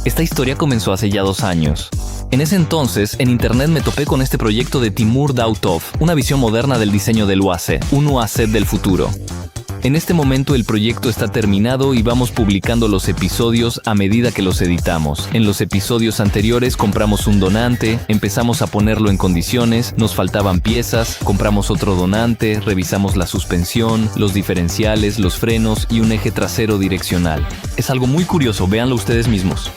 Esta historia comenzó hace ya 2 años. En ese entonces, en internet me topé con este proyecto de Timur Dautov, una visión moderna del diseño del UAC, un UAC del futuro. En este momento el proyecto está terminado y vamos publicando los episodios a medida que los editamos. En los episodios anteriores compramos un donante, empezamos a ponerlo en condiciones, nos faltaban piezas, compramos otro donante, revisamos la suspensión, los diferenciales, los frenos y un eje trasero direccional. Es algo muy curioso, véanlo ustedes mismos.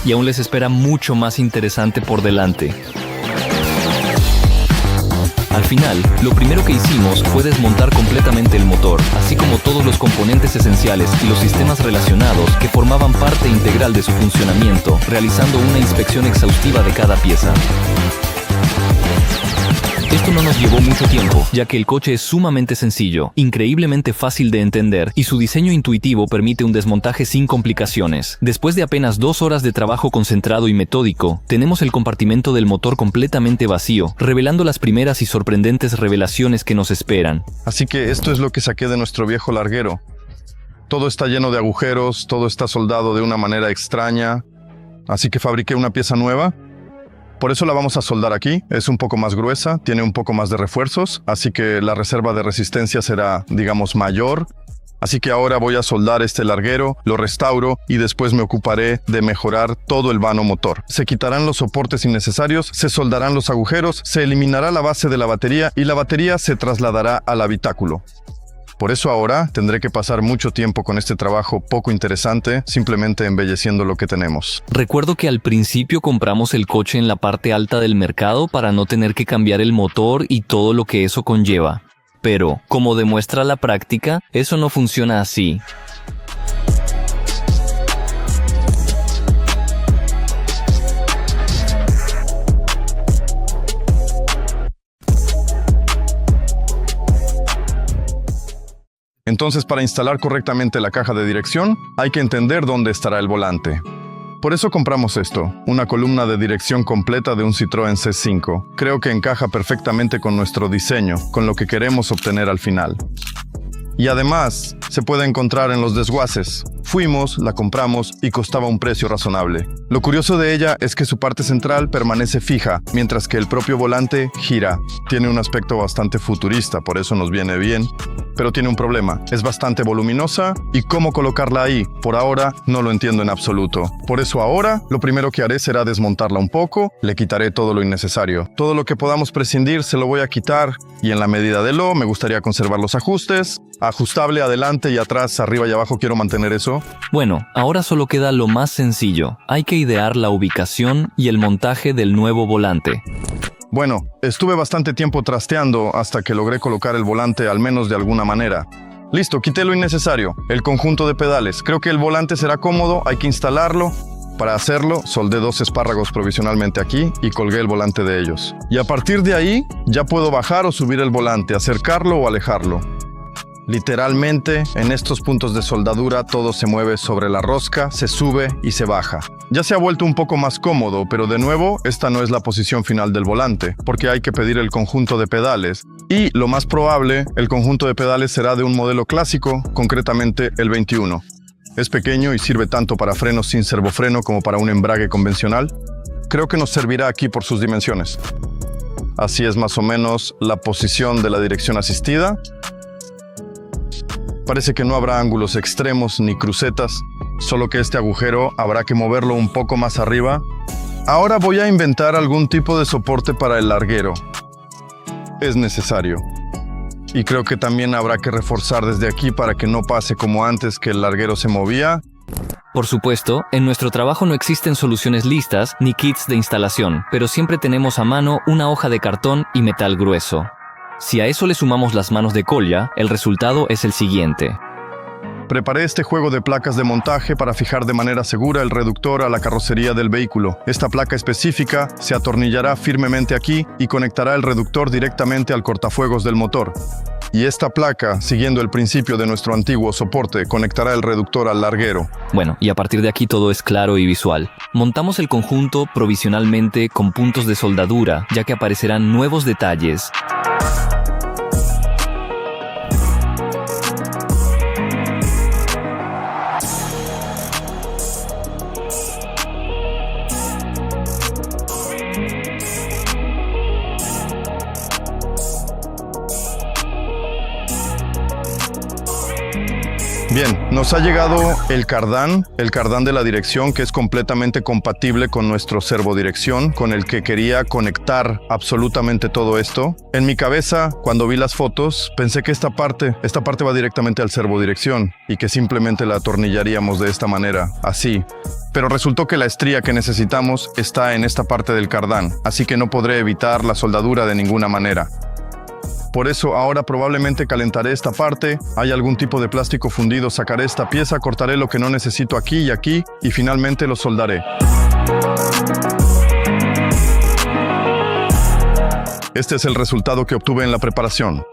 Y aún les espera mucho más interesante por delante. Al final, lo primero que hicimos fue desmontar completamente el motor, así como todos los componentes esenciales y los sistemas relacionados que formaban parte integral de su funcionamiento, realizando una inspección exhaustiva de cada pieza. Esto no nos llevó mucho tiempo, ya que el coche es sumamente sencillo, increíblemente fácil de entender y su diseño intuitivo permite un desmontaje sin complicaciones. Después de apenas 2 horas de trabajo concentrado y metódico, tenemos el compartimento del motor completamente vacío, revelando las primeras y sorprendentes revelaciones que nos esperan. Así que esto es lo que saqué de nuestro viejo larguero. Todo está lleno de agujeros, todo está soldado de una manera extraña, así que fabriqué una pieza nueva. Por eso la vamos a soldar aquí, es un poco más gruesa, tiene un poco más de refuerzos, así que la reserva de resistencia será, digamos, mayor. Así que ahora voy a soldar este larguero, lo restauro y después me ocuparé de mejorar todo el vano motor. Se quitarán los soportes innecesarios, se soldarán los agujeros, se eliminará la base de la batería y la batería se trasladará al habitáculo. Por eso ahora tendré que pasar mucho tiempo con este trabajo poco interesante, simplemente embelleciendo lo que tenemos. Recuerdo que al principio compramos el coche en la parte alta del mercado para no tener que cambiar el motor y todo lo que eso conlleva. Pero, como demuestra la práctica, eso no funciona así. Entonces, para instalar correctamente la caja de dirección, hay que entender dónde estará el volante. Por eso compramos esto, una columna de dirección completa de un Citroën C5. Creo que encaja perfectamente con nuestro diseño, con lo que queremos obtener al final. Y además, se puede encontrar en los desguaces. Fuimos, la compramos y costaba un precio razonable. Lo curioso de ella es que su parte central permanece fija, mientras que el propio volante gira. Tiene un aspecto bastante futurista, por eso nos viene bien. Pero tiene un problema, es bastante voluminosa y cómo colocarla ahí, por ahora no lo entiendo en absoluto. Por eso ahora, lo primero que haré será desmontarla un poco, le quitaré todo lo innecesario. Todo lo que podamos prescindir se lo voy a quitar y en la medida de lo me gustaría conservar los ajustes. Ajustable adelante y atrás, arriba y abajo, quiero mantener eso. Bueno, ahora solo queda lo más sencillo. Hay que idear la ubicación y el montaje del nuevo volante. Bueno, estuve bastante tiempo trasteando hasta que logré colocar el volante al menos de alguna manera. Listo, quité lo innecesario, el conjunto de pedales. Creo que el volante será cómodo, hay que instalarlo. Para hacerlo, soldé 2 espárragos provisionalmente aquí y colgué el volante de ellos. Y a partir de ahí, ya puedo bajar o subir el volante, acercarlo o alejarlo. Literalmente, en estos puntos de soldadura todo se mueve sobre la rosca, se sube y se baja. Ya se ha vuelto un poco más cómodo, pero de nuevo, esta no es la posición final del volante, porque hay que pedir el conjunto de pedales. Y, lo más probable, el conjunto de pedales será de un modelo clásico, concretamente el 21. Es pequeño y sirve tanto para frenos sin servofreno como para un embrague convencional. Creo que nos servirá aquí por sus dimensiones. Así es más o menos la posición de la dirección asistida. Parece que no habrá ángulos extremos ni crucetas, solo que este agujero habrá que moverlo un poco más arriba. Ahora voy a inventar algún tipo de soporte para el larguero. Es necesario. Y creo que también habrá que reforzar desde aquí para que no pase como antes que el larguero se movía. Por supuesto, en nuestro trabajo no existen soluciones listas ni kits de instalación, pero siempre tenemos a mano una hoja de cartón y metal grueso. Si a eso le sumamos las manos de colla, el resultado es el siguiente. Preparé este juego de placas de montaje para fijar de manera segura el reductor a la carrocería del vehículo. Esta placa específica se atornillará firmemente aquí y conectará el reductor directamente al cortafuegos del motor. Y esta placa, siguiendo el principio de nuestro antiguo soporte, conectará el reductor al larguero. Bueno, y a partir de aquí todo es claro y visual. Montamos el conjunto provisionalmente con puntos de soldadura, ya que aparecerán nuevos detalles. Bien, nos ha llegado el cardán de la dirección, que es completamente compatible con nuestro servodirección, con el que quería conectar absolutamente todo esto. En mi cabeza, cuando vi las fotos, pensé que esta parte va directamente al servodirección y que simplemente la atornillaríamos de esta manera, así. Pero resultó que la estría que necesitamos está en esta parte del cardán, así que no podré evitar la soldadura de ninguna manera. Por eso ahora probablemente calentaré esta parte, hay algún tipo de plástico fundido, sacaré esta pieza, cortaré lo que no necesito aquí y finalmente lo soldaré. Este es el resultado que obtuve en la preparación.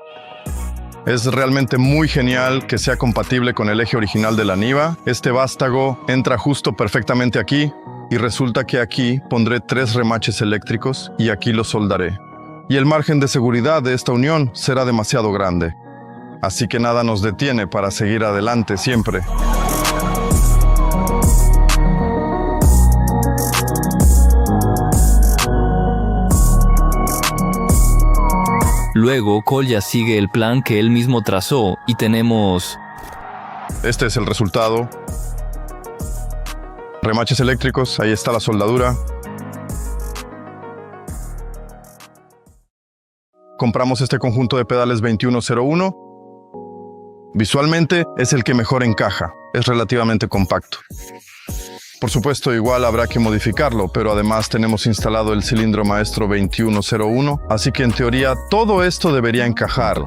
Es realmente muy genial que sea compatible con el eje original de la Niva. Este vástago entra justo perfectamente aquí y resulta que aquí pondré 3 remaches eléctricos y aquí lo soldaré. Y el margen de seguridad de esta unión será demasiado grande. Así que nada nos detiene para seguir adelante siempre. Luego, Kolya sigue el plan que él mismo trazó y tenemos... Este es el resultado. Remaches eléctricos, ahí está la soldadura. Compramos este conjunto de pedales 2101. Visualmente es el que mejor encaja, es relativamente compacto. Por supuesto, igual habrá que modificarlo, pero además tenemos instalado el cilindro maestro 2101, así que en teoría todo esto debería encajar.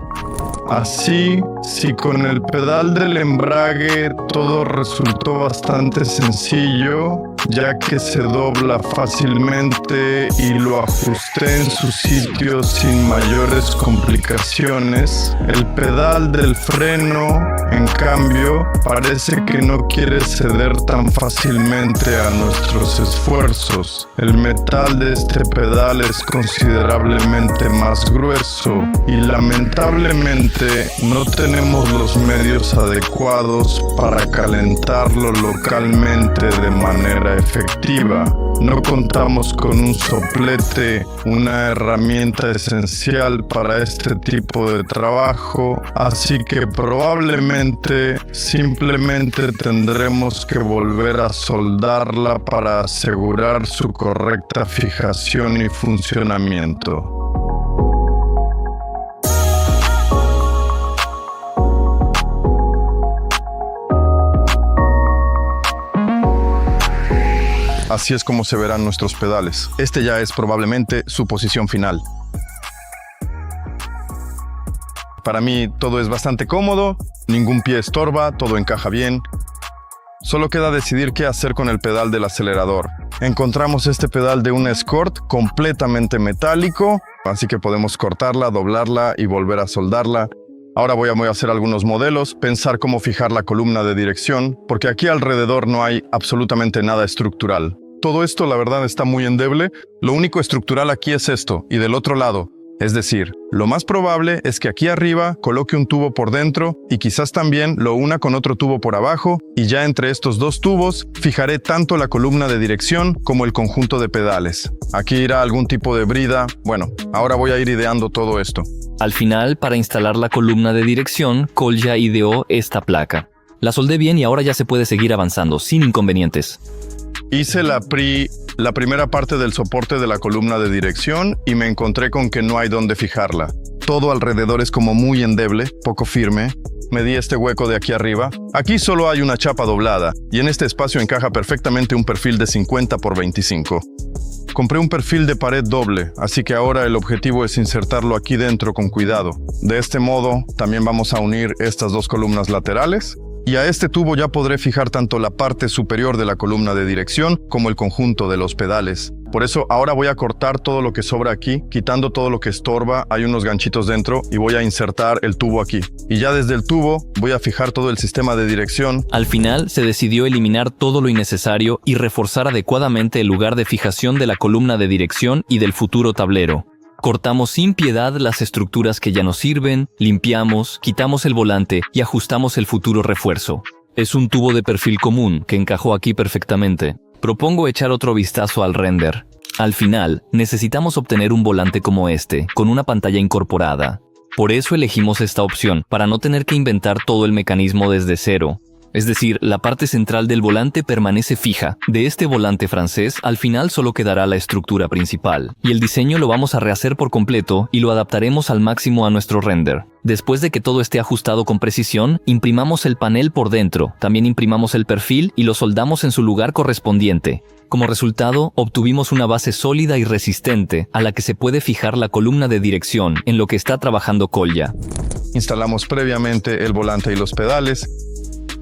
Así, si con el pedal del embrague todo resultó bastante sencillo, ya que se dobla fácilmente y lo ajusté en su sitio sin mayores complicaciones, el pedal del freno, en cambio, parece que no quiere ceder tan fácilmente a nuestros esfuerzos. El metal de este pedal es considerablemente más grueso y lamentablemente no tenemos los medios adecuados para calentarlo localmente de manera efectiva. No contamos con un soplete, una herramienta esencial para este tipo de trabajo, así que probablemente simplemente tendremos que volver a soldarla para asegurar su correcta fijación y funcionamiento. Así es como se verán nuestros pedales. Este ya es probablemente su posición final. Para mí todo es bastante cómodo, ningún pie estorba, todo encaja bien. Solo queda decidir qué hacer con el pedal del acelerador. Encontramos este pedal de un Escort completamente metálico, así que podemos cortarla, doblarla y volver a soldarla. Ahora voy a hacer algunos modelos, pensar cómo fijar la columna de dirección, porque aquí alrededor no hay absolutamente nada estructural. Todo esto, la verdad, está muy endeble. Lo único estructural aquí es esto, y del otro lado. Es decir, lo más probable es que aquí arriba coloque un tubo por dentro y quizás también lo una con otro tubo por abajo, y ya entre estos dos tubos fijaré tanto la columna de dirección como el conjunto de pedales. Aquí irá algún tipo de brida. Bueno, ahora voy a ir ideando todo esto. Al final, para instalar la columna de dirección, Kolya ideó esta placa. La soldé bien y ahora ya se puede seguir avanzando, sin inconvenientes. Hice la primera parte del soporte de la columna de dirección y me encontré con que no hay dónde fijarla. Todo alrededor es como muy endeble, poco firme. Medí este hueco de aquí arriba. Aquí solo hay una chapa doblada y en este espacio encaja perfectamente un perfil de 50 por 25. Compré un perfil de pared doble, así que ahora el objetivo es insertarlo aquí dentro con cuidado. De este modo, también vamos a unir estas dos columnas laterales. Y a este tubo ya podré fijar tanto la parte superior de la columna de dirección como el conjunto de los pedales. Por eso ahora voy a cortar todo lo que sobra aquí, quitando todo lo que estorba. Hay unos ganchitos dentro y voy a insertar el tubo aquí. Y ya desde el tubo voy a fijar todo el sistema de dirección. Al final se decidió eliminar todo lo innecesario y reforzar adecuadamente el lugar de fijación de la columna de dirección y del futuro tablero. Cortamos sin piedad las estructuras que ya no sirven, limpiamos, quitamos el volante y ajustamos el futuro refuerzo. Es un tubo de perfil común que encajó aquí perfectamente. Propongo echar otro vistazo al render. Al final, necesitamos obtener un volante como este, con una pantalla incorporada. Por eso elegimos esta opción, para no tener que inventar todo el mecanismo desde cero. Es decir, la parte central del volante permanece fija. De este volante francés, al final solo quedará la estructura principal. Y el diseño lo vamos a rehacer por completo y lo adaptaremos al máximo a nuestro render. Después de que todo esté ajustado con precisión, imprimamos el panel por dentro, también imprimamos el perfil y lo soldamos en su lugar correspondiente. Como resultado, obtuvimos una base sólida y resistente a la que se puede fijar la columna de dirección en lo que está trabajando Kolya. Instalamos previamente el volante y los pedales.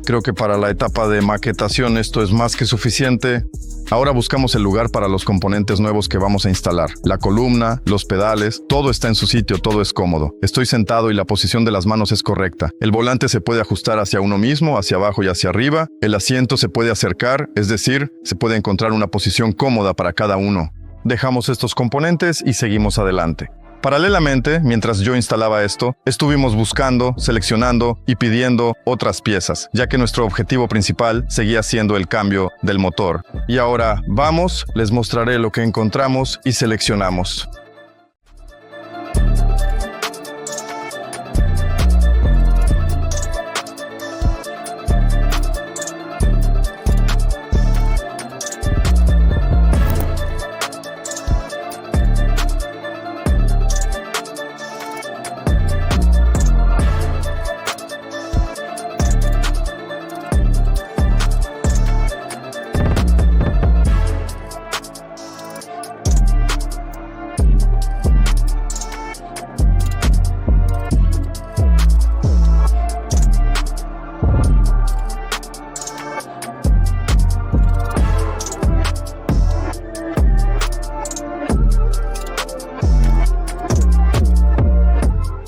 Creo que para la etapa de maquetación esto es más que suficiente. Ahora buscamos el lugar para los componentes nuevos que vamos a instalar. La columna, los pedales, todo está en su sitio, todo es cómodo. Estoy sentado y la posición de las manos es correcta. El volante se puede ajustar hacia uno mismo, hacia abajo y hacia arriba. El asiento se puede acercar, es decir, se puede encontrar una posición cómoda para cada uno. Dejamos estos componentes y seguimos adelante. Paralelamente, mientras yo instalaba esto, estuvimos buscando, seleccionando y pidiendo otras piezas, ya que nuestro objetivo principal seguía siendo el cambio del motor. Y ahora vamos, les mostraré lo que encontramos y seleccionamos.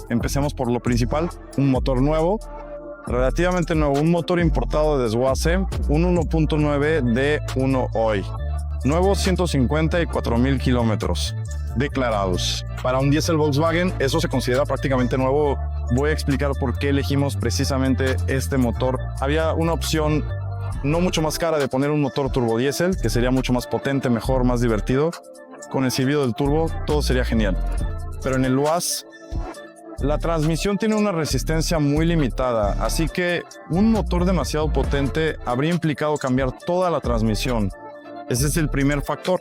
Empecemos por lo principal, un motor nuevo, relativamente nuevo, un motor importado desde UASE, un 1.9 D1 hoy. Nuevo 154,000 kilómetros declarados. Para un diésel Volkswagen eso se considera prácticamente nuevo. Voy a explicar por qué elegimos precisamente este motor. Había una opción no mucho más cara de poner un motor turbodiesel, que sería mucho más potente, mejor, más divertido. Con el silbido del turbo todo sería genial. Pero en el UAS la transmisión tiene una resistencia muy limitada, así que un motor demasiado potente habría implicado cambiar toda la transmisión. Ese es el primer factor.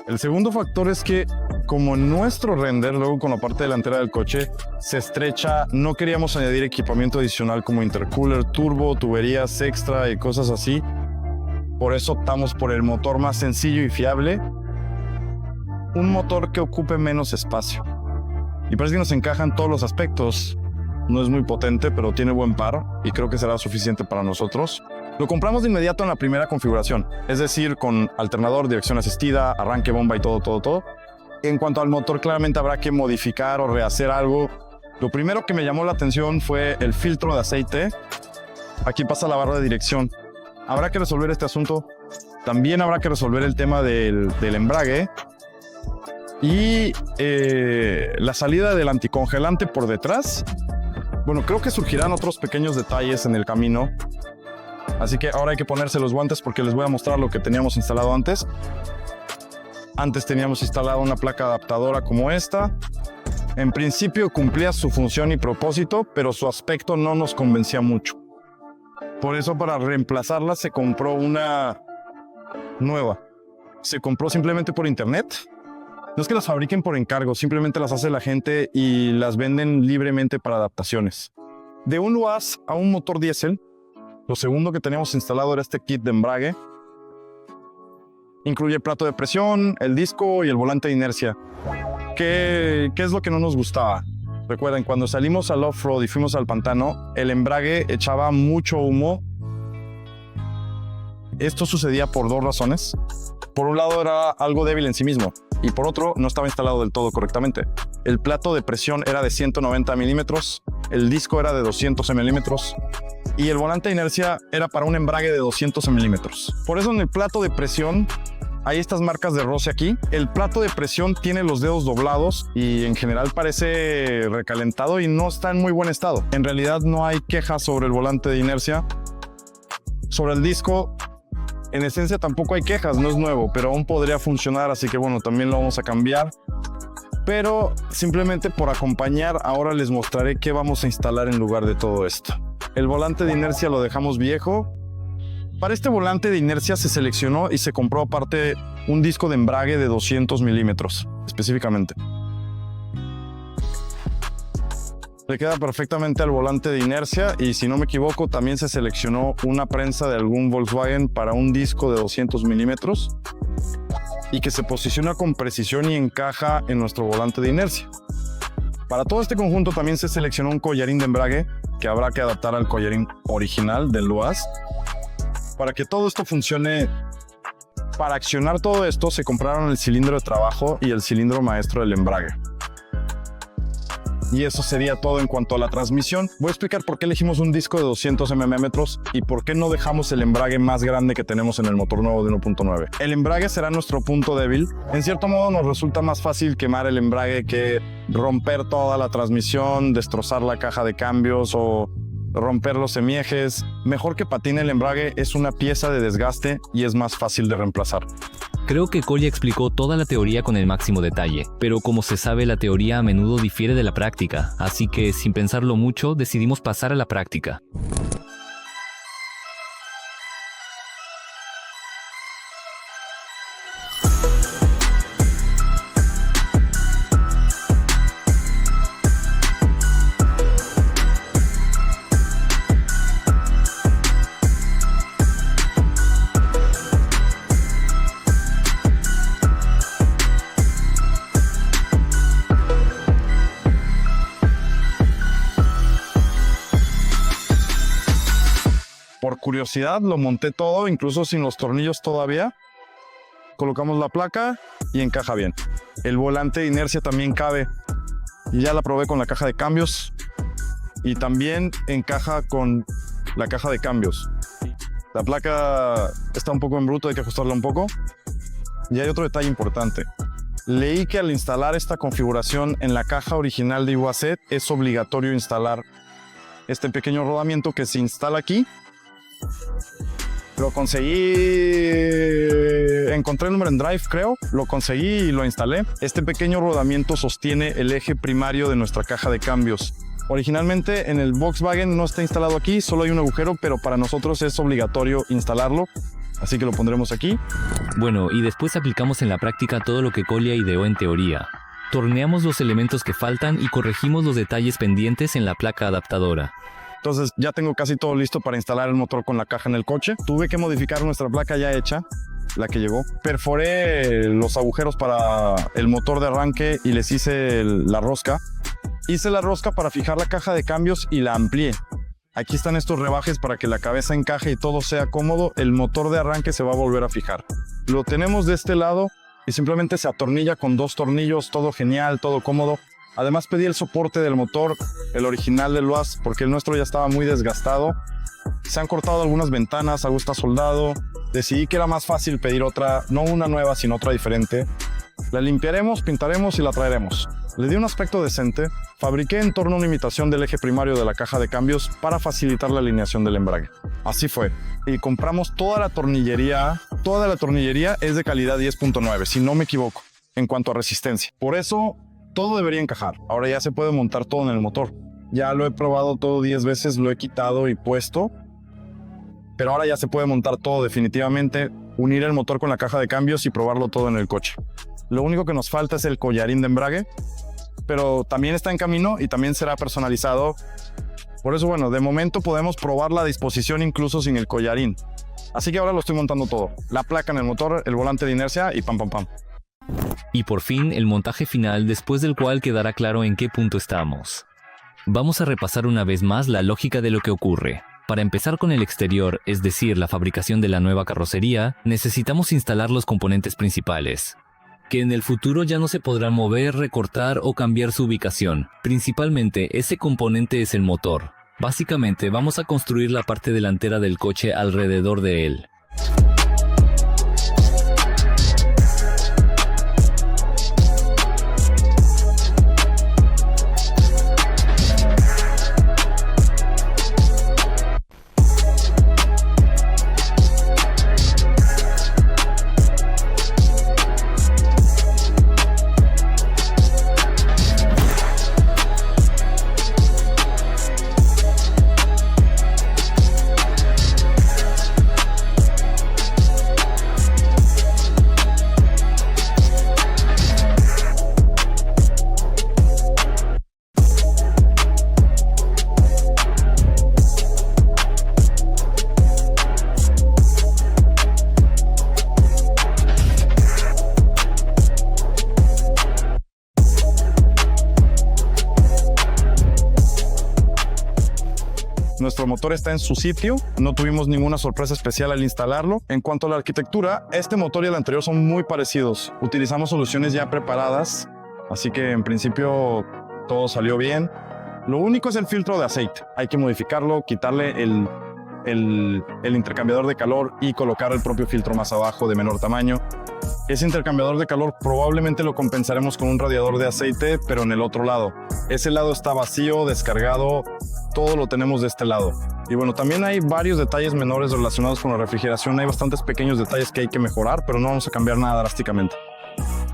El segundo factor es que, como en nuestro render, luego con la parte delantera del coche, se estrecha, no queríamos añadir equipamiento adicional como intercooler, turbo, tuberías extra y cosas así. Por eso optamos por el motor más sencillo y fiable, un motor que ocupe menos espacio. Y parece que nos encaja en todos los aspectos. No es muy potente, pero tiene buen par y creo que será suficiente para nosotros. Lo compramos de inmediato en la primera configuración, es decir, con alternador, dirección asistida, arranque, bomba y todo. En cuanto al motor, claramente habrá que modificar o rehacer algo. Lo primero que me llamó la atención fue el filtro de aceite. Aquí pasa la barra de dirección. Habrá que resolver este asunto. También habrá que resolver el tema del embrague. Y la salida del anticongelante por detrás. Bueno, creo que surgirán otros pequeños detalles en el camino. Así que ahora hay que ponerse los guantes porque les voy a mostrar lo que teníamos instalado antes. Antes teníamos instalado una placa adaptadora como esta. En principio cumplía su función y propósito, pero su aspecto no nos convencía mucho. Por eso, para reemplazarla se compró una nueva. Se compró simplemente por internet. No es que las fabriquen por encargo, simplemente las hace la gente y las venden libremente para adaptaciones. De un UAS a un motor diésel, lo segundo que teníamos instalado era este kit de embrague. Incluye el plato de presión, el disco y el volante de inercia. ¿Qué es lo que no nos gustaba? Recuerden, cuando salimos al off-road y fuimos al pantano, el embrague echaba mucho humo. Esto sucedía por dos razones. Por un lado, era algo débil en sí mismo, y por otro, no estaba instalado del todo correctamente. El plato de presión era de 190 milímetros, el disco era de 200 milímetros, y el volante de inercia era para un embrague de 200 milímetros. Por eso en el plato de presión hay estas marcas de roce aquí. El plato de presión tiene los dedos doblados y en general parece recalentado y no está en muy buen estado. En realidad no hay quejas sobre el volante de inercia. Sobre el disco, en esencia tampoco hay quejas, no es nuevo, pero aún podría funcionar, así que bueno, también lo vamos a cambiar. Pero simplemente por acompañar, ahora les mostraré qué vamos a instalar en lugar de todo esto. El volante de inercia lo dejamos viejo. Para este volante de inercia se seleccionó y se compró aparte un disco de embrague de 200 milímetros, específicamente. Le queda perfectamente al volante de inercia y si no me equivoco también se seleccionó una prensa de algún Volkswagen para un disco de 200 milímetros y que se posiciona con precisión y encaja en nuestro volante de inercia. Para todo este conjunto también se seleccionó un collarín de embrague que habrá que adaptar al collarín original del Luaz. Para que todo esto funcione, para accionar todo esto se compraron el cilindro de trabajo y el cilindro maestro del embrague. Y eso sería todo en cuanto a la transmisión. Voy a explicar por qué elegimos un disco de 200 mm y por qué no dejamos el embrague más grande que tenemos en el motor nuevo de 1.9. El embrague será nuestro punto débil. En cierto modo nos resulta más fácil quemar el embrague que romper toda la transmisión, destrozar la caja de cambios o romper los semiejes. Mejor que patine el embrague, es una pieza de desgaste y es más fácil de reemplazar. Creo que Kolya explicó toda la teoría con el máximo detalle, pero como se sabe la teoría a menudo difiere de la práctica, así que sin pensarlo mucho decidimos pasar a la práctica. Por curiosidad lo monté todo, incluso sin los tornillos todavía. Colocamos la placa y encaja bien. El volante de inercia también cabe. Y ya la probé con la caja de cambios. Y también encaja con la caja de cambios. La placa está un poco en bruto, hay que ajustarla un poco. Y hay otro detalle importante. Leí que al instalar esta configuración en la caja original de UAZ es obligatorio instalar este pequeño rodamiento que se instala aquí. Lo conseguí, encontré el número en Drive, creo, lo conseguí y lo instalé. Este pequeño rodamiento sostiene el eje primario de nuestra caja de cambios. Originalmente en el Volkswagen no está instalado aquí, solo hay un agujero, pero para nosotros es obligatorio instalarlo, así que lo pondremos aquí. Bueno, y después aplicamos en la práctica todo lo que Kolya ideó en teoría. Torneamos los elementos que faltan y corregimos los detalles pendientes en la placa adaptadora. Entonces ya tengo casi todo listo para instalar el motor con la caja en el coche. Tuve que modificar nuestra placa ya hecha, la que llegó. Perforé los agujeros para el motor de arranque y les hice la rosca. Hice la rosca para fijar la caja de cambios y la amplié. Aquí están estos rebajes para que la cabeza encaje y todo sea cómodo. El motor de arranque se va a volver a fijar. Lo tenemos de este lado y simplemente se atornilla con 2 tornillos. Todo genial, todo cómodo. Además pedí el soporte del motor, el original del Luaz, porque el nuestro ya estaba muy desgastado. Se han cortado algunas ventanas, algo está soldado. Decidí que era más fácil pedir otra, no una nueva, sino otra diferente. La limpiaremos, pintaremos y la traeremos. Le di un aspecto decente. Fabriqué en torno a una imitación del eje primario de la caja de cambios para facilitar la alineación del embrague. Así fue. Y compramos toda la tornillería. Toda la tornillería es de calidad 10.9, si no me equivoco, en cuanto a resistencia. Por eso todo debería encajar. Ahora ya se puede montar todo en el motor. Ya lo he probado todo 10 veces, lo he quitado y puesto. Pero ahora ya se puede montar todo definitivamente, unir el motor con la caja de cambios y probarlo todo en el coche. Lo único que nos falta es el collarín de embrague, pero también está en camino y también será personalizado. Por eso, bueno, de momento podemos probar la disposición incluso sin el collarín. Así que ahora lo estoy montando todo. La placa en el motor, el volante de inercia y pam pam pam. Y por fin el montaje final, después del cual quedará claro en qué punto estamos. Vamos a repasar una vez más la lógica de lo que ocurre. Para empezar con el exterior, es decir, la fabricación de la nueva carrocería, necesitamos instalar los componentes principales, que en el futuro ya no se podrán mover, recortar o cambiar su ubicación. Principalmente, ese componente es el motor. Básicamente, vamos a construir la parte delantera del coche alrededor de él. nuestro motor está en su sitio, no tuvimos ninguna sorpresa especial al instalarlo. En cuanto a la arquitectura, este motor y el anterior son muy parecidos. Utilizamos soluciones ya preparadas, así que en principio todo salió bien. Lo único es el filtro de aceite. Hay que modificarlo, quitarle el intercambiador de calor y colocar el propio filtro más abajo de menor tamaño. Ese intercambiador de calor probablemente lo compensaremos con un radiador de aceite, pero en el otro lado. Ese lado está vacío, descargado, todo lo tenemos de este lado. Y bueno, también hay varios detalles menores relacionados con la refrigeración. Hay bastantes pequeños detalles que hay que mejorar, pero no vamos a cambiar nada drásticamente.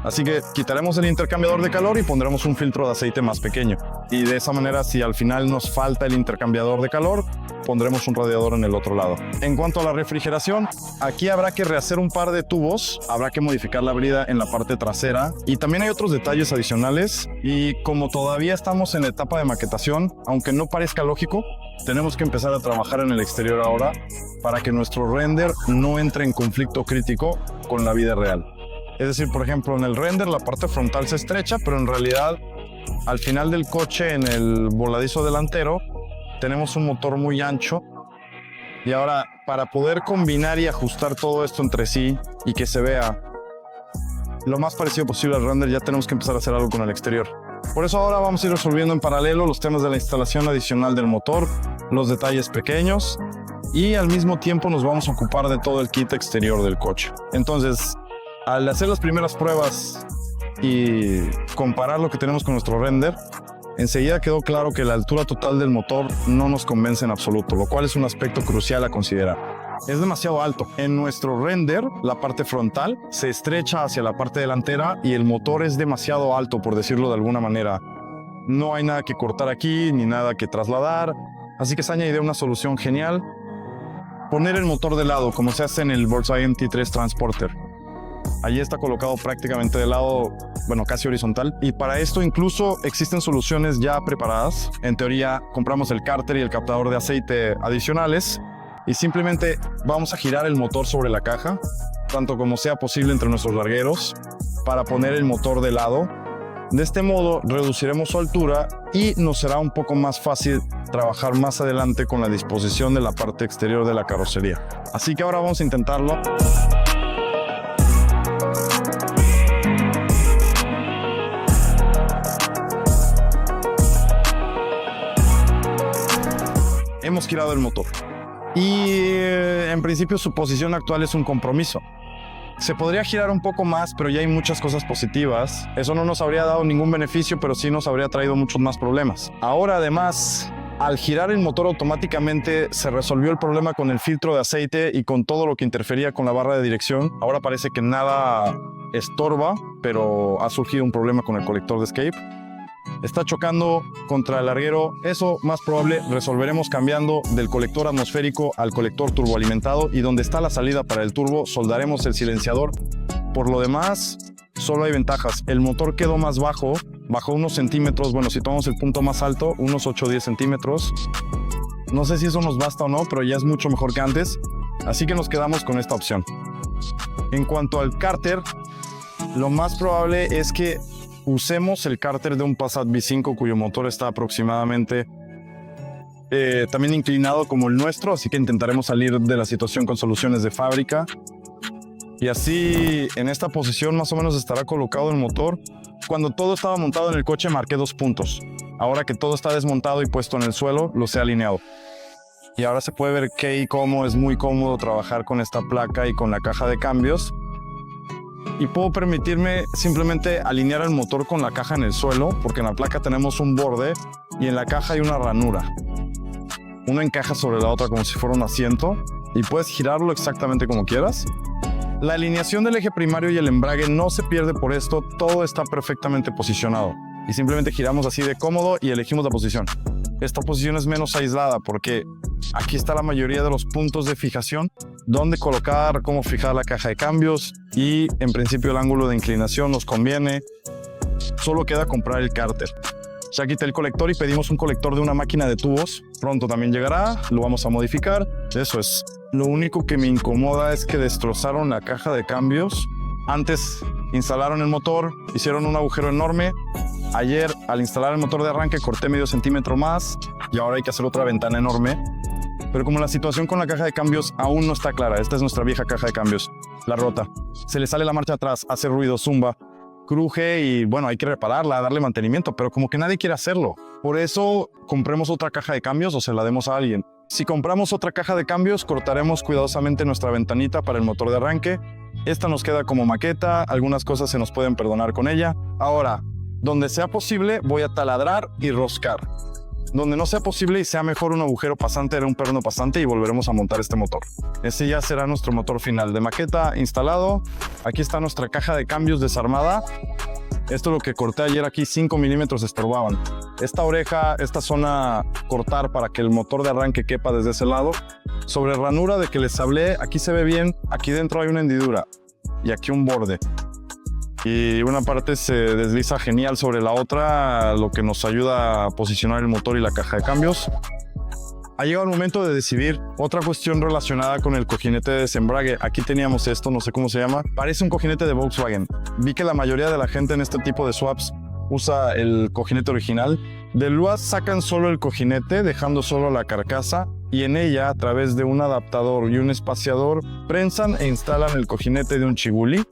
Así que quitaremos el intercambiador de calor y pondremos un filtro de aceite más pequeño. Y de esa manera, si al final nos falta el intercambiador de calor, pondremos un radiador en el otro lado. En cuanto a la refrigeración, aquí habrá que rehacer un par de tubos, habrá que modificar la brida en la parte trasera y también hay otros detalles adicionales. Y como todavía estamos en etapa de maquetación, aunque no parezca lógico, tenemos que empezar a trabajar en el exterior ahora para que nuestro render no entre en conflicto crítico con la vida real. Es decir, por ejemplo, en el render la parte frontal se estrecha, pero en realidad al final del coche, en el voladizo delantero, tenemos un motor muy ancho. Y ahora, para poder combinar y ajustar todo esto entre sí y que se vea lo más parecido posible al render, ya tenemos que empezar a hacer algo con el exterior. Por eso ahora vamos a ir resolviendo en paralelo los temas de la instalación adicional del motor, los detalles pequeños, y al mismo tiempo nos vamos a ocupar de todo el kit exterior del coche. Entonces, al hacer las primeras pruebas y comparar lo que tenemos con nuestro render, enseguida quedó claro que la altura total del motor no nos convence en absoluto, lo cual es un aspecto crucial a considerar. Es demasiado alto. En nuestro render, la parte frontal se estrecha hacia la parte delantera y el motor es demasiado alto, por decirlo de alguna manera. No hay nada que cortar aquí, ni nada que trasladar, así que se añadió una solución genial: poner el motor de lado, como se hace en el Volkswagen T3 Transporter. Allí está colocado prácticamente de lado, bueno, casi horizontal. Y para esto incluso existen soluciones ya preparadas. En teoría, compramos el cárter y el captador de aceite adicionales y simplemente vamos a girar el motor sobre la caja, tanto como sea posible entre nuestros largueros, para poner el motor de lado. De este modo reduciremos su altura y nos será un poco más fácil trabajar más adelante con la disposición de la parte exterior de la carrocería. Así que ahora vamos a intentarlo. Hemos girado el motor y en principio su posición actual es un compromiso. Se podría girar un poco más, pero ya hay muchas cosas positivas. Eso no nos habría dado ningún beneficio, pero sí nos habría traído muchos más problemas. Ahora, además, al girar el motor automáticamente se resolvió el problema con el filtro de aceite y con todo lo que interfería con la barra de dirección. Ahora parece que nada estorba, pero ha surgido un problema con el colector de escape. Está chocando contra el larguero. Eso, más probable, resolveremos cambiando del colector atmosférico al colector turboalimentado, y donde está la salida para el turbo soldaremos el silenciador. Por lo demás, solo hay ventajas. El motor quedó más bajo, bajó unos centímetros. Bueno, si tomamos el punto más alto, unos 8 o 10 centímetros. No sé si eso nos basta o no, pero ya es mucho mejor que antes, así que nos quedamos con esta opción. En cuanto al cárter, lo más probable es que usemos el cárter de un Passat V5 cuyo motor está aproximadamente también inclinado como el nuestro, así que intentaremos salir de la situación con soluciones de fábrica. Y así, en esta posición más o menos estará colocado el motor. Cuando todo estaba montado en el coche marqué 2 puntos. Ahora que todo está desmontado y puesto en el suelo, los he alineado. Y ahora se puede ver qué y cómo es muy cómodo trabajar con esta placa y con la caja de cambios. Y puedo permitirme simplemente alinear el motor con la caja en el suelo, porque en la placa tenemos un borde y en la caja hay una ranura. Una encaja sobre la otra como si fuera un asiento y puedes girarlo exactamente como quieras. La alineación del eje primario y el embrague no se pierde por esto, todo está perfectamente posicionado. Y simplemente giramos así de cómodo y elegimos la posición. Esta posición es menos aislada porque aquí está la mayoría de los puntos de fijación, dónde colocar, cómo fijar la caja de cambios, y en principio el ángulo de inclinación nos conviene. Solo queda comprar el cárter. Ya quité el colector y pedimos un colector de una máquina de tubos. Pronto también llegará, lo vamos a modificar. Eso es. Lo único que me incomoda es que destrozaron la caja de cambios. Antes instalaron el motor, hicieron un agujero enorme. Ayer, al instalar el motor de arranque, corté medio centímetro más y ahora hay que hacer otra ventana enorme. Pero como la situación con la caja de cambios aún no está clara, esta es nuestra vieja caja de cambios, la rota. Se le sale la marcha atrás, hace ruido, zumba, cruje y bueno, hay que repararla, darle mantenimiento, pero como que nadie quiere hacerlo. Por eso compremos otra caja de cambios o se la demos a alguien. Si compramos otra caja de cambios, cortaremos cuidadosamente nuestra ventanita para el motor de arranque. Esta nos queda como maqueta, algunas cosas se nos pueden perdonar con ella. Ahora, donde sea posible, voy a taladrar y roscar. Donde no sea posible y sea mejor un agujero pasante, era un perno pasante y volveremos a montar este motor. Ese ya será nuestro motor final de maqueta instalado. Aquí está nuestra caja de cambios desarmada. Esto es lo que corté ayer aquí, 5 milímetros estorbaban. Esta oreja, esta zona cortar para que el motor de arranque quepa desde ese lado. Sobre ranura de que les hablé, aquí se ve bien, aquí dentro hay una hendidura y aquí un borde. Y una parte se desliza genial sobre la otra, lo que nos ayuda a posicionar el motor y la caja de cambios. Ha llegado el momento de decidir otra cuestión relacionada con el cojinete de desembrague. Aquí teníamos esto, no sé cómo se llama. Parece un cojinete de Volkswagen. Vi que la mayoría de la gente en este tipo de swaps usa el cojinete original. Del LUAS sacan solo el cojinete, dejando solo la carcasa, y en ella, a través de un adaptador y un espaciador, prensan e instalan el cojinete de un Chibuli.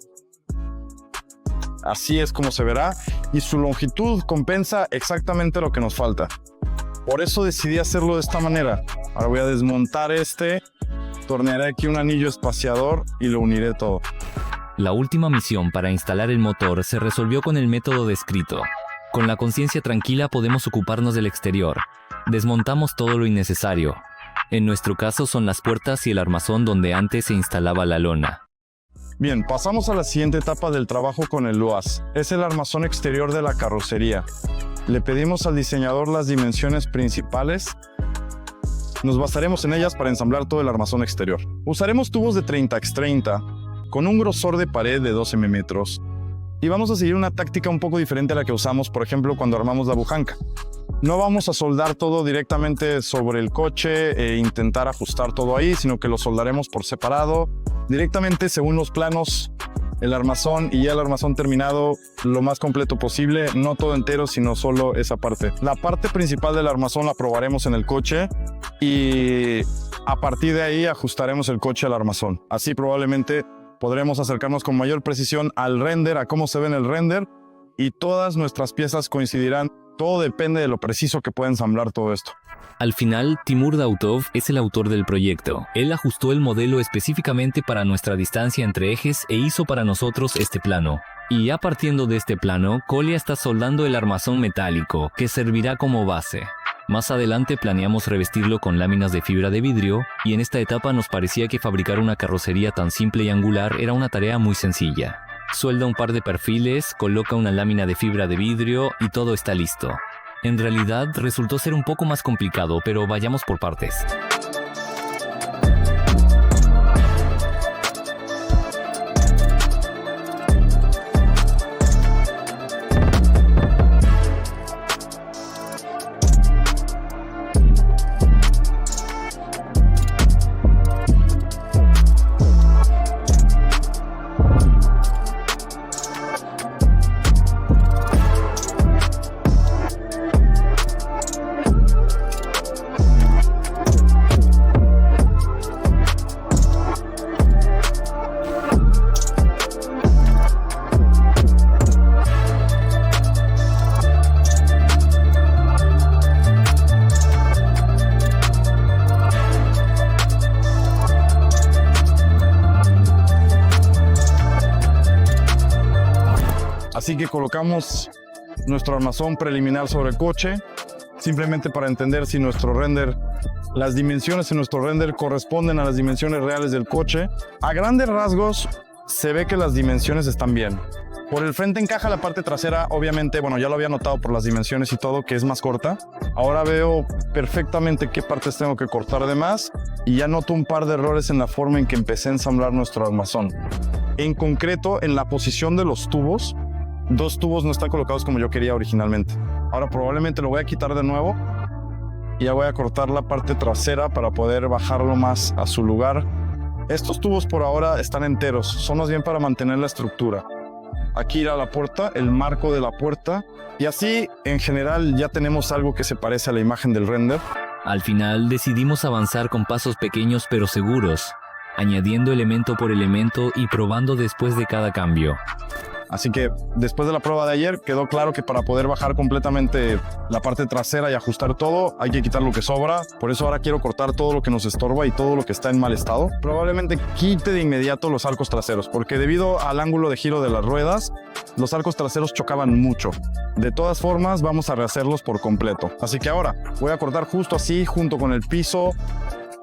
Así es como se verá, y su longitud compensa exactamente lo que nos falta. Por eso decidí hacerlo de esta manera. Ahora voy a desmontar tornearé aquí un anillo espaciador y lo uniré todo. La última misión para instalar el motor se resolvió con el método descrito. Con la conciencia tranquila podemos ocuparnos del exterior. Desmontamos todo lo innecesario. En nuestro caso son las puertas y el armazón donde antes se instalaba la lona. Bien, pasamos a la siguiente etapa del trabajo con el LUAS. Es el armazón exterior de la carrocería. Le pedimos al diseñador las dimensiones principales. Nos basaremos en ellas para ensamblar todo el armazón exterior. Usaremos tubos de 30x30 con un grosor de pared de 12 milímetros. Y vamos a seguir una táctica un poco diferente a la que usamos, por ejemplo, cuando armamos la bujanca. No vamos a soldar todo directamente sobre el coche e intentar ajustar todo ahí, sino que lo soldaremos por separado, directamente según los planos, el armazón y ya el armazón terminado lo más completo posible, no todo entero, sino solo esa parte. La parte principal del armazón la probaremos en el coche y a partir de ahí ajustaremos el coche al armazón. Así probablemente podremos acercarnos con mayor precisión al render, a cómo se ve en el render, y todas nuestras piezas coincidirán. Todo depende de lo preciso que pueda ensamblar todo esto. Al final, Timur Dautov es el autor del proyecto. Él ajustó el modelo específicamente para nuestra distancia entre ejes e hizo para nosotros este plano. Y ya partiendo de este plano, Colia está soldando el armazón metálico, que servirá como base. Más adelante planeamos revestirlo con láminas de fibra de vidrio, y en esta etapa nos parecía que fabricar una carrocería tan simple y angular era una tarea muy sencilla. Suelda un par de perfiles, coloca una lámina de fibra de vidrio y todo está listo. En realidad resultó ser un poco más complicado, pero vayamos por partes. Así que colocamos nuestro armazón preliminar sobre el coche, simplemente para entender si nuestro render, las dimensiones en nuestro render corresponden a las dimensiones reales del coche. A grandes rasgos se ve que las dimensiones están bien. Por el frente encaja la parte trasera, obviamente, bueno, ya lo había notado por las dimensiones y todo, que es más corta. Ahora veo perfectamente qué partes tengo que cortar de más y ya noto un par de errores en la forma en que empecé a ensamblar nuestro armazón. En concreto, en la posición de los tubos, 2 tubos no están colocados como yo quería originalmente. Ahora probablemente lo voy a quitar de nuevo y ya voy a cortar la parte trasera para poder bajarlo más a su lugar. Estos tubos por ahora están enteros, son más bien para mantener la estructura. Aquí irá la puerta, el marco de la puerta, y así en general ya tenemos algo que se parece a la imagen del render. Al final decidimos avanzar con pasos pequeños pero seguros, añadiendo elemento por elemento y probando después de cada cambio. Así que después de la prueba de ayer quedó claro que para poder bajar completamente la parte trasera y ajustar todo hay que quitar lo que sobra. Por eso ahora quiero cortar todo lo que nos estorba y todo lo que está en mal estado. Probablemente quite de inmediato los arcos traseros porque debido al ángulo de giro de las ruedas, los arcos traseros chocaban mucho. De todas formas vamos a rehacerlos por completo. Así que ahora voy a cortar justo así junto con el piso,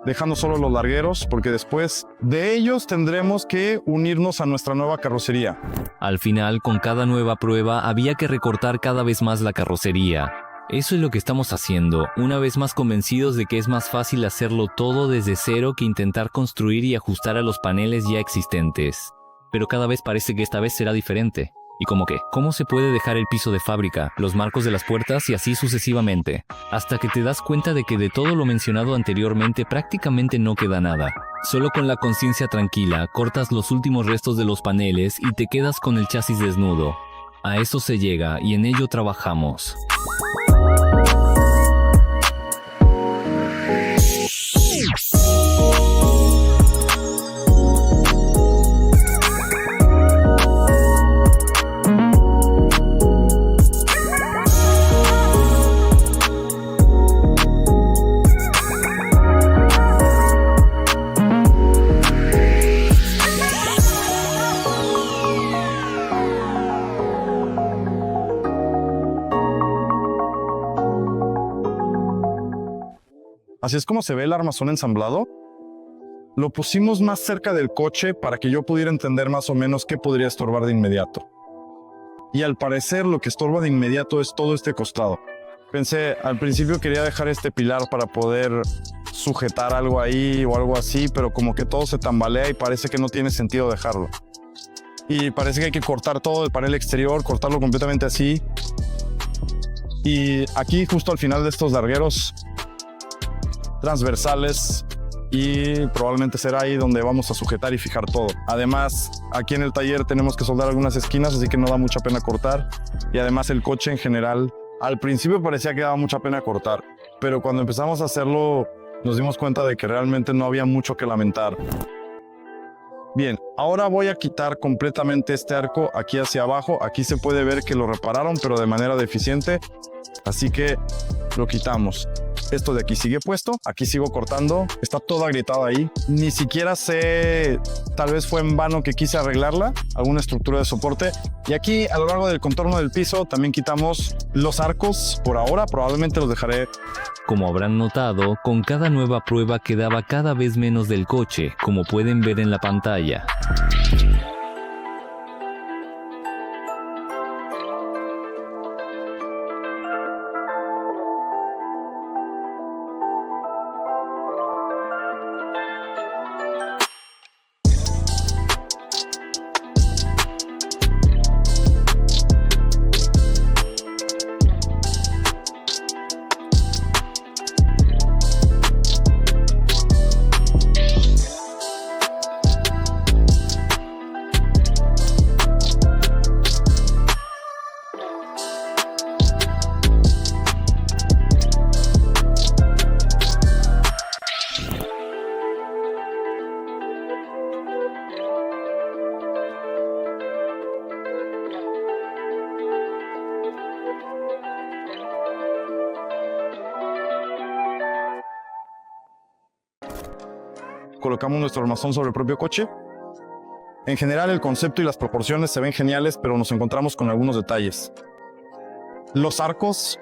dejando solo los largueros, porque después de ellos tendremos que unirnos a nuestra nueva carrocería. Al final, con cada nueva prueba, había que recortar cada vez más la carrocería. Eso es lo que estamos haciendo, una vez más convencidos de que es más fácil hacerlo todo desde cero que intentar construir y ajustar a los paneles ya existentes. Pero cada vez parece que esta vez será diferente. Y como que, ¿cómo se puede dejar el piso de fábrica, los marcos de las puertas y así sucesivamente? Hasta que te das cuenta de que de todo lo mencionado anteriormente prácticamente no queda nada. Solo con la conciencia tranquila, cortas los últimos restos de los paneles y te quedas con el chasis desnudo. A eso se llega y en ello trabajamos. Así es como se ve el armazón ensamblado. Lo pusimos más cerca del coche para que yo pudiera entender más o menos qué podría estorbar de inmediato. Y al parecer lo que estorba de inmediato es todo este costado. Pensé, al principio quería dejar este pilar para poder sujetar algo ahí o algo así, pero como que todo se tambalea y parece que no tiene sentido dejarlo. Y parece que hay que cortar todo el panel exterior, cortarlo completamente así. Y aquí justo al final de estos largueros transversales y probablemente será ahí donde vamos a sujetar y fijar todo. Además, aquí en el taller tenemos que soldar algunas esquinas, así que no da mucha pena cortar. Y además el coche en general, al principio parecía que daba mucha pena cortar, pero cuando empezamos a hacerlo nos dimos cuenta de que realmente no había mucho que lamentar. Bien, ahora voy a quitar completamente este arco aquí hacia abajo. Aquí se puede ver que lo repararon, pero de manera deficiente, así que lo quitamos. Esto de aquí sigue puesto, aquí sigo cortando, está todo agrietado ahí. Ni siquiera sé, tal vez fue en vano que quise arreglarla, alguna estructura de soporte. Y aquí a lo largo del contorno del piso también quitamos los arcos. Por ahora probablemente los dejaré. Como habrán notado, con cada nueva prueba quedaba cada vez menos del coche, como pueden ver en la pantalla. Colocamos nuestro armazón sobre el propio coche. En general el concepto y las proporciones se ven geniales, pero nos encontramos con algunos detalles. Los arcos,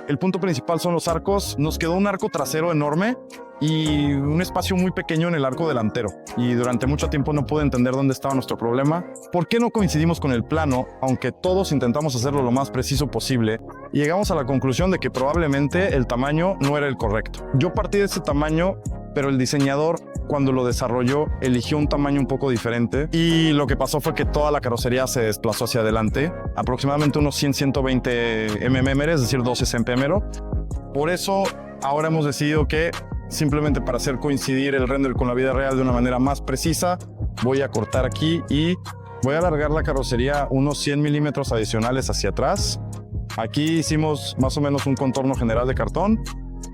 el punto principal son los arcos. Nos quedó un arco trasero enorme y un espacio muy pequeño en el arco delantero. Y durante mucho tiempo no pude entender dónde estaba nuestro problema. ¿Por qué no coincidimos con el plano, aunque todos intentamos hacerlo lo más preciso posible? Y llegamos a la conclusión de que probablemente el tamaño no era el correcto. Yo partí de ese tamaño, pero el diseñador, cuando lo desarrolló, eligió un tamaño un poco diferente. Y lo que pasó fue que toda la carrocería se desplazó hacia adelante, aproximadamente unos 100-120 mm, es decir, 12 centímetros. Por eso, ahora hemos decidido que, simplemente para hacer coincidir el render con la vida real de una manera más precisa, voy a cortar aquí y voy a alargar la carrocería unos 100 milímetros adicionales hacia atrás. Aquí hicimos más o menos un contorno general de cartón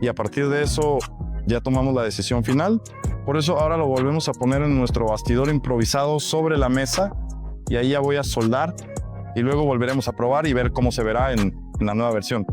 y a partir de eso ya tomamos la decisión final. Por eso ahora lo volvemos a poner en nuestro bastidor improvisado sobre la mesa y ahí ya voy a soldar y luego volveremos a probar y ver cómo se verá en la nueva versión.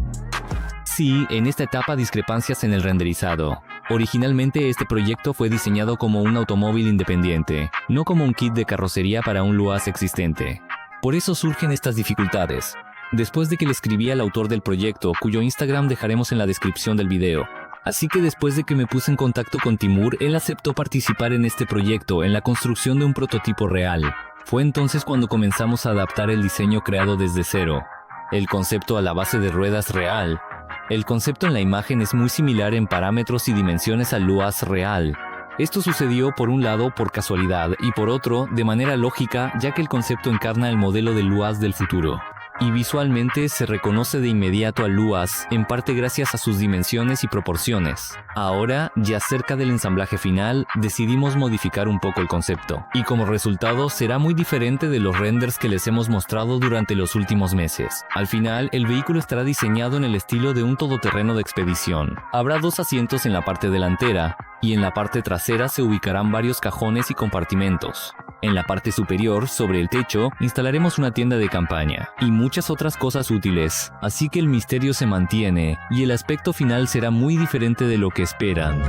Sí, en esta etapa discrepancias en el renderizado. Originalmente este proyecto fue diseñado como un automóvil independiente, no como un kit de carrocería para un Luaz existente. Por eso surgen estas dificultades. Después de que le escribí al autor del proyecto, cuyo Instagram dejaremos en la descripción del video. Así que después de que me puse en contacto con Timur, él aceptó participar en este proyecto, en la construcción de un prototipo real. Fue entonces cuando comenzamos a adaptar el diseño creado desde cero. El concepto a la base de ruedas real. El concepto en la imagen es muy similar en parámetros y dimensiones al Luaz real. Esto sucedió por un lado por casualidad y por otro de manera lógica, ya que el concepto encarna el modelo del Luaz del futuro. Y visualmente se reconoce de inmediato al Luaz, en parte gracias a sus dimensiones y proporciones. Ahora, ya cerca del ensamblaje final, decidimos modificar un poco el concepto, y como resultado será muy diferente de los renders que les hemos mostrado durante los últimos meses. Al final, el vehículo estará diseñado en el estilo de un todoterreno de expedición. Habrá 2 asientos en la parte delantera, y en la parte trasera se ubicarán varios cajones y compartimentos. En la parte superior, sobre el techo, instalaremos una tienda de campaña, y muchas otras cosas útiles, así que el misterio se mantiene, y el aspecto final será muy diferente de lo que esperan.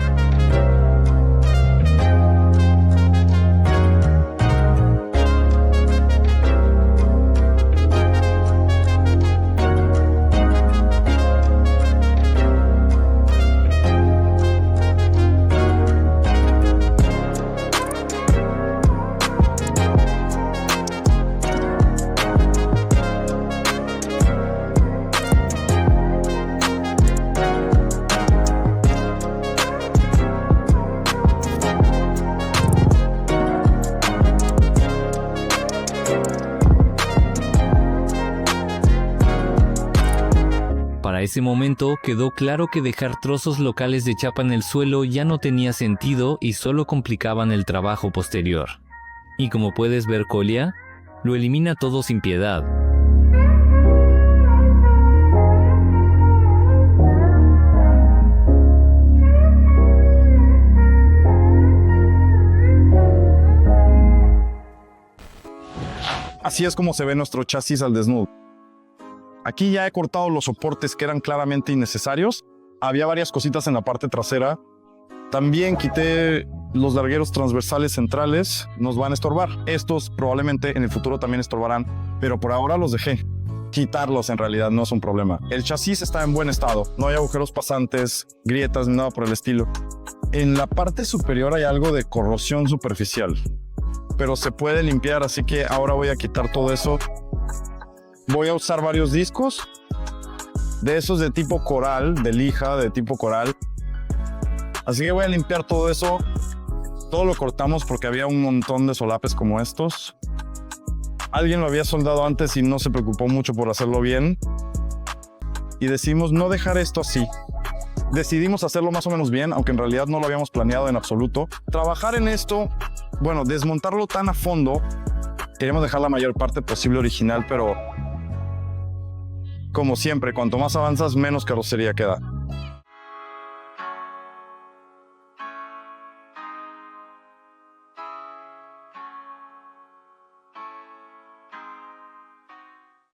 Para ese momento quedó claro que dejar trozos locales de chapa en el suelo ya no tenía sentido y solo complicaban el trabajo posterior. Y como puedes ver, Colia lo elimina todo sin piedad. Así es como se ve nuestro chasis al desnudo. Aquí ya he cortado los soportes que eran claramente innecesarios. Había varias cositas en la parte trasera. También quité los largueros transversales centrales. Nos van a estorbar. Estos probablemente en el futuro también estorbarán, pero por ahora los dejé. Quitarlos en realidad no es un problema. El chasis está en buen estado. No hay agujeros pasantes, grietas ni nada por el estilo. En la parte superior hay algo de corrosión superficial, pero se puede limpiar, así que ahora voy a quitar todo eso. Voy a usar varios discos de esos de tipo coral, de lija, de tipo coral. Así que voy a limpiar todo eso. Todo lo cortamos porque había un montón de solapes como estos. Alguien lo había soldado antes y no se preocupó mucho por hacerlo bien. Y decidimos no dejar esto así. Decidimos hacerlo más o menos bien, aunque en realidad no lo habíamos planeado en absoluto. Trabajar en esto, bueno, desmontarlo tan a fondo. Queríamos dejar la mayor parte posible original, pero como siempre, cuanto más avanzas, menos carrocería queda.